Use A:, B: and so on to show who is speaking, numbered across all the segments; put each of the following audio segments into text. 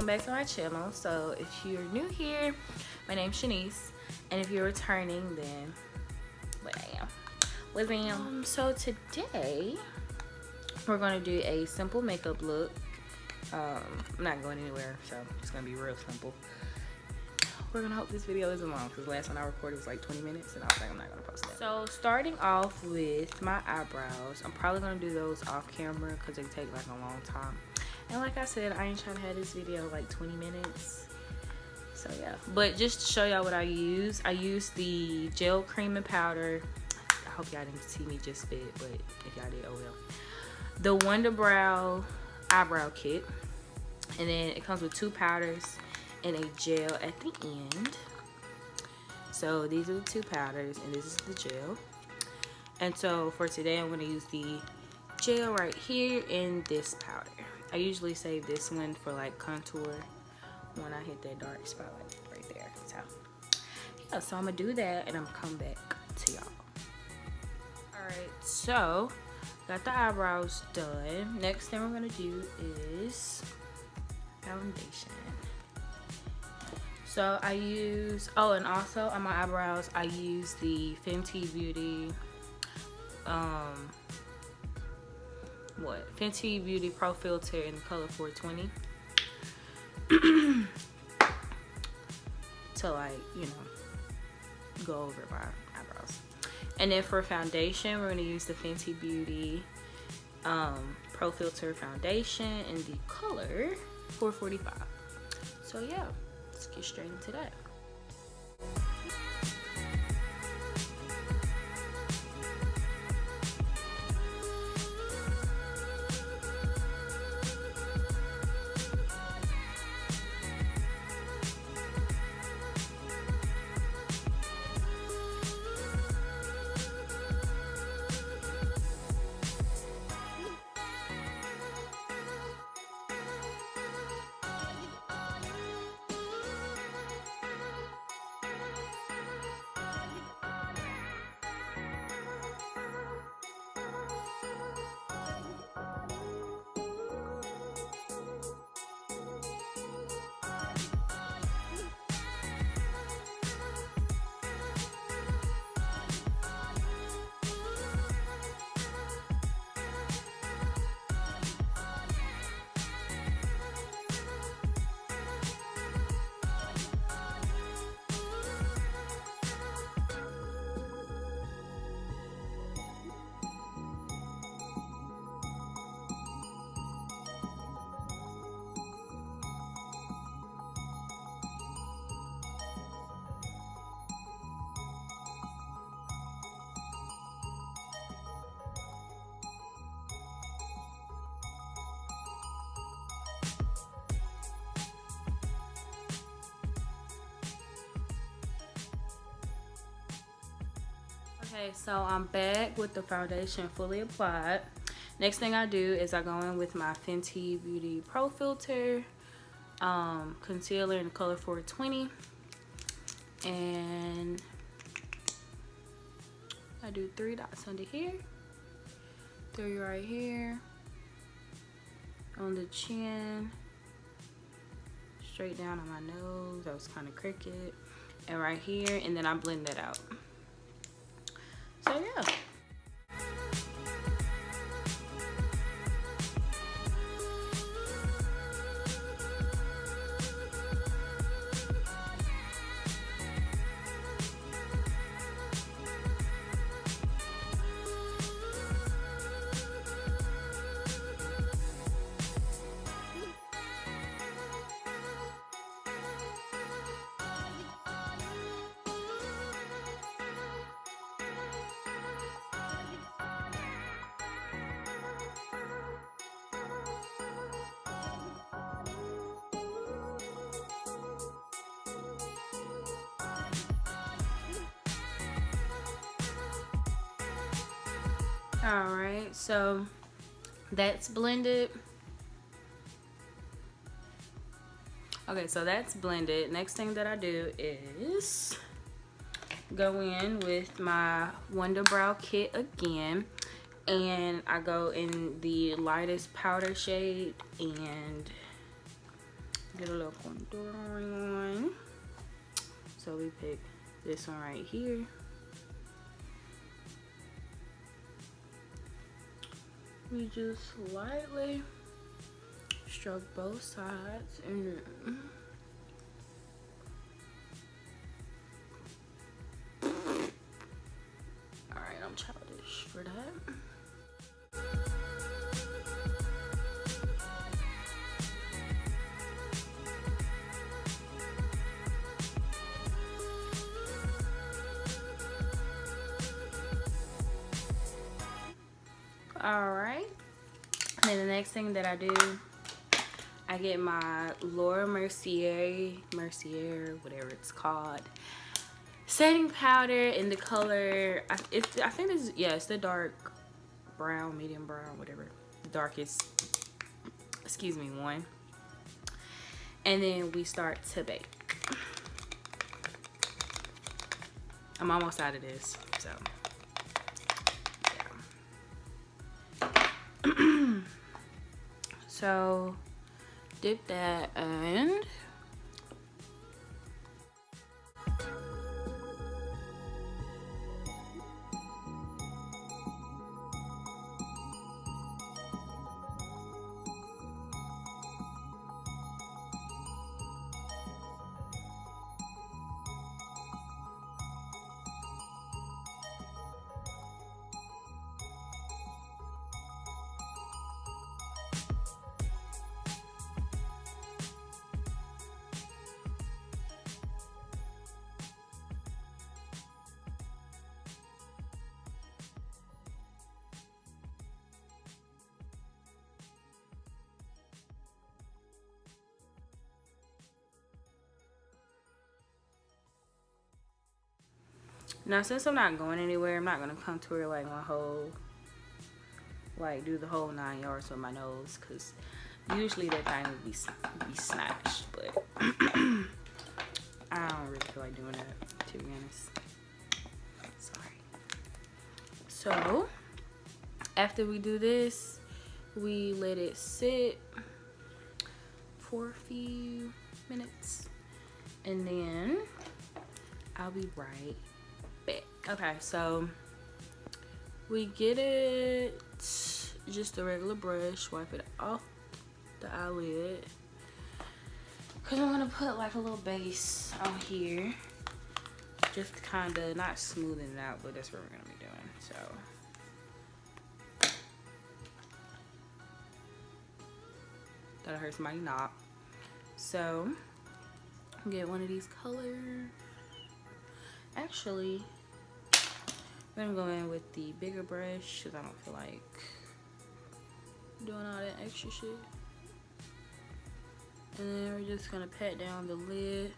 A: back to my channel. So if you're new here, my name's Shanice, and if you're returning, then what's up? So today we're gonna do a simple makeup look. I'm not going anywhere, so it's gonna be real simple. We're gonna hope this video isn't long, because last one I recorded was like 20 minutes and I was like, I'm not gonna post that. So starting off with my eyebrows, I'm probably gonna do those off camera because they take like a long time. And like I said, I ain't trying to have this video like 20 minutes. So yeah, but just to show y'all what I use the gel cream and powder. I hope y'all didn't see me just spit, but if y'all did, oh well. The Wonder Brow eyebrow kit, and then it comes with 2 powders and a gel at the end. So these are the 2 powders and this is the gel. And so for today I'm going to use the gel right here and this powder. I usually save this one for like contour when I hit that dark spot like right there. So yeah, so I'm gonna do that and I'm gonna come back to y'all. Alright, so got the eyebrows done. Next thing we're gonna do is foundation. So I use, oh, and also on my eyebrows I use the Fenty Beauty Fenty Beauty Pro Filter in the color 420 to, like, you know, go over my eyebrows. And then for foundation, we're going to use the Fenty Beauty Pro Filter foundation in the color 445. So yeah, let's get straight into that. Okay, so I'm back with the foundation fully applied. Next thing I do is I go in with my Fenty Beauty Pro Filter concealer in the color 420, and I do 3 dots under here, 3 right here, on the chin, straight down on my nose, that was kind of crooked, and right here, and then I blend that out. So yeah. Alright, so that's blended. Okay, so that's blended. Next thing that I do is go in with my Wonder Brow kit again, and I go in the lightest powder shade and Get a little contouring on. So we pick this one right here. We just lightly stroke both sides and then alright, I'm childish for that. Alright, and then the next thing that I do, I get my Laura Mercier, whatever it's called, setting powder in the color, I think this, yeah, it's the dark brown, medium brown, whatever, the darkest, excuse me, one. And then we start to bake. I'm almost out of this, so. So dip that and now, since I'm not going anywhere, I'm not gonna contour like my whole, like do the whole 9 yards with my nose, cause usually that thing would be snatched, but I don't really feel like doing that, to be honest. Sorry. So after we do this, we let it sit for a few minutes, and then I'll be right back. Okay, so we get it, just a regular brush, wipe it off the eyelid, because I'm gonna put like a little base on here, just to kind of not smoothing it out, but that's what we're gonna be doing. So that hurts my knob. So get one of these colors. Actually, I'm gonna go in with the bigger brush because I don't feel like doing all that extra shit. And then we're just gonna pat down the lid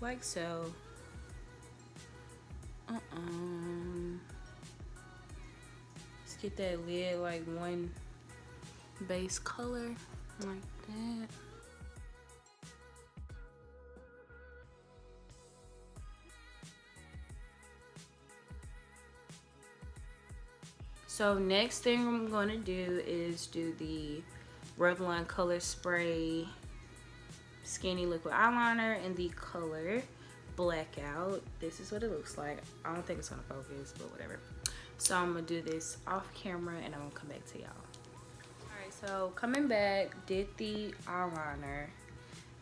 A: like so. Let's get that lid like one base color like that. So next thing I'm going to do is do the Revlon Color Spray Skinny Liquid Eyeliner in the color Blackout. This is what it looks like. I don't think it's going to focus, but whatever. So I'm going to do this off camera and I'm going to come back to y'all. Alright, so coming back, did the eyeliner.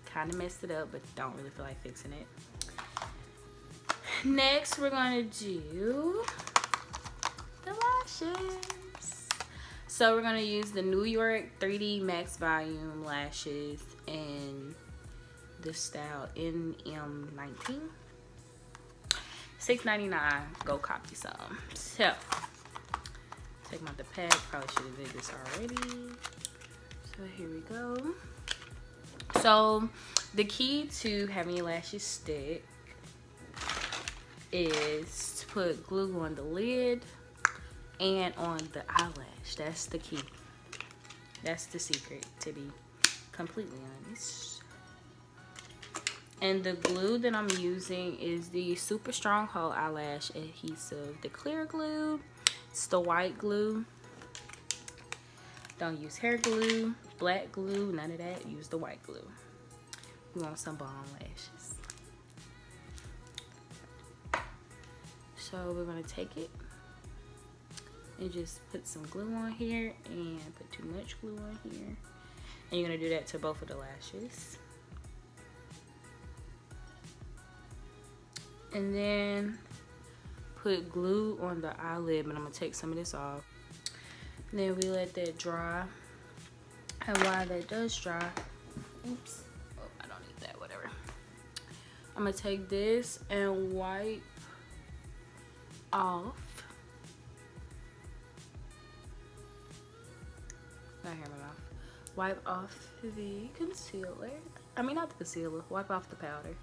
A: Kind of messed it up, but don't really feel like fixing it. Next, we're going to do the lashes. So we're gonna use the New York 3D Max Volume lashes in the style NM19. $6.99. Go copy some. So take them out the pack. Probably should have did this already. So here we go. So the key to having your lashes stick is to put glue on the lid and on the eyelash. That's the key. That's the secret, to be completely honest. And the glue that I'm using is the Super Stronghold Eyelash Adhesive. The clear glue. It's the white glue. Don't use hair glue, black glue, none of that. Use the white glue. You want some bomb lashes. So we're gonna take it and just put some glue on here and put too much glue on here. And you're gonna do that to both of the lashes. And then put glue on the eyelid, but I'm gonna take some of this off. And then we let that dry. And while that does dry, oops, oh, I don't need that, whatever. I'm gonna take this and wipe off. I hear my mouth. Wipe off the concealer. I mean, not the concealer. Wipe off the powder.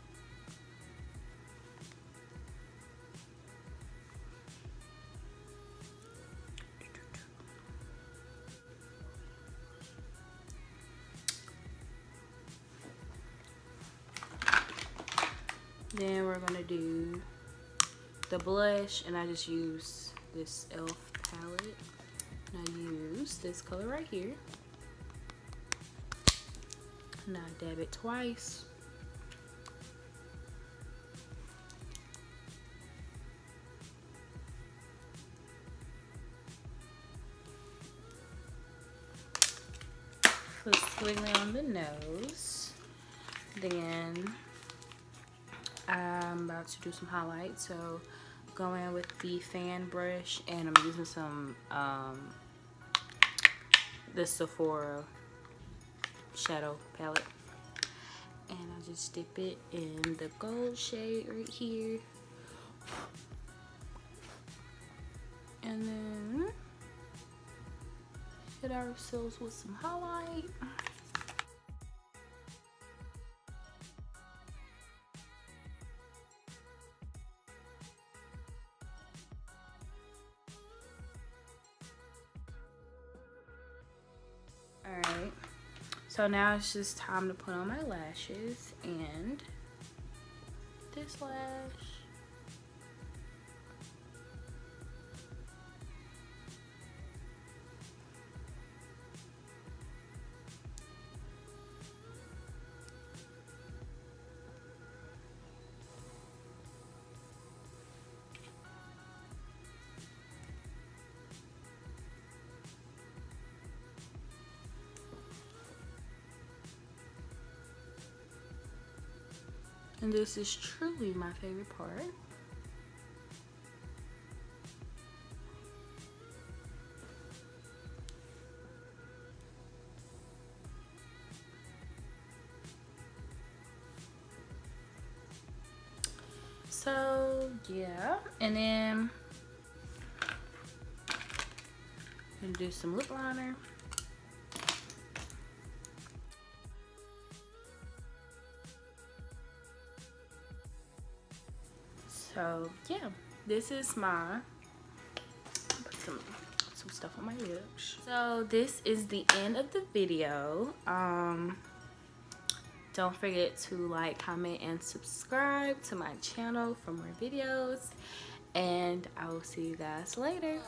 A: Then we're gonna do the blush, and I just use this e.l.f. palette. And I use this color right here. And I dab it twice. Put squiggly on the nose. Then I'm about to do some highlights, so go in with the fan brush, and I'm using some the Sephora shadow palette, and I just dip it in the gold shade right here, and then hit ourselves with some highlight. Alright, so now it's just time to put on my lashes, and this lash. And this is truly my favorite part. So yeah, and then I'm gonna do some lip liner. So yeah, this is my, put some stuff on my lips. So this is the end of the video. Don't forget to like, comment, and subscribe to my channel for more videos, and I will see you guys later.